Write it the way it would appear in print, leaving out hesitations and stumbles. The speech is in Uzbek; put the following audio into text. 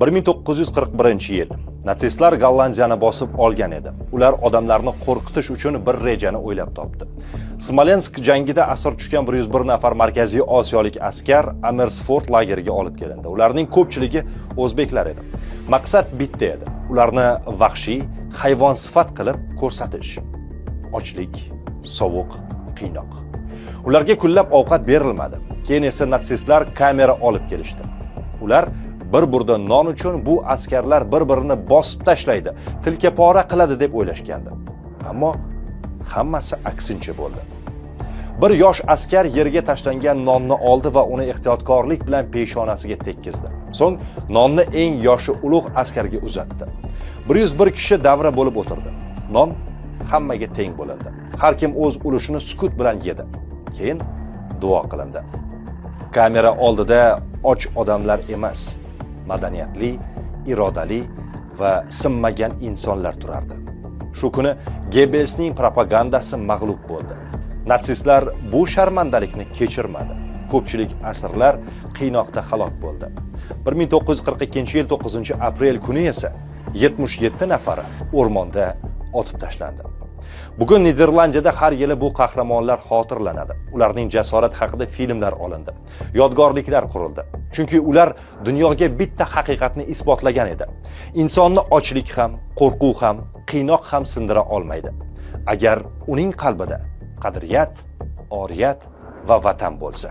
1941-yil natsistlar Gollandiyani bosib olgan edi. Ular odamlarni qo'rqitish uchun bir rejani o'ylab topdi. Smolensk jangida asir tushgan 101 nafar Markaziy Osiyolik askar Amersfoort lageriga olib kelindi. Ularning ko'pchiligi o'zbeklar edi. Maqsad bitta edi. Ularni vahshiy, hayvon sifat qilib ko'rsatish. Ochlik, sovuq, qiynoq. Ularga kunlab ovqat berilmadi. Keyin esa natsistlar kamera olib kelishdi. Ular bir burda non uchun bu askarlar bir-birini bosib tashlaydi, tilkapora qiladi deb o'ylashgandi. Ammo hammasi aksincha bo'ldi. Bir yosh askar yerga tashlangan nonni oldi va uni ehtiyotkorlik bilan peshonasiga tekkizdi. So'ng nonni eng yoshi ulug' askarga uzatdi. 101 kishi davra bo'lib o'tirdi. Non hammaga teng bo'lindi. Har kim o'z ulushini sukut bilan yedi. Keyin duo qilindi. Kamera oldida och odamlar emas, madaniyatli, irodali va sinmagan insonlar turardi. Shu kuni Gebelsning propagandasi mag'lub bo'ldi. Natsistlar bu sharmandalikni kechirmadi. Ko'pchilik asirlar qiynoqda halok bo'ldi. 1942-yil 9-aprel kuni esa 77 nafari o'rmonda otib tashlandi. Bugun Niderlandiyada har yili bu qahramonlar xotirlanadi. Ularning jasorat haqida filmlar olindi. Yodgorliklar qurildi. Chunki ular dunyoga bitta haqiqatni isbotlagan edi. Insonni ochlik ham, qo'rquv ham, qiynoq ham sindira olmaydi. Agar uning qalbida qadriyat, oriyat va vatan bo'lsa.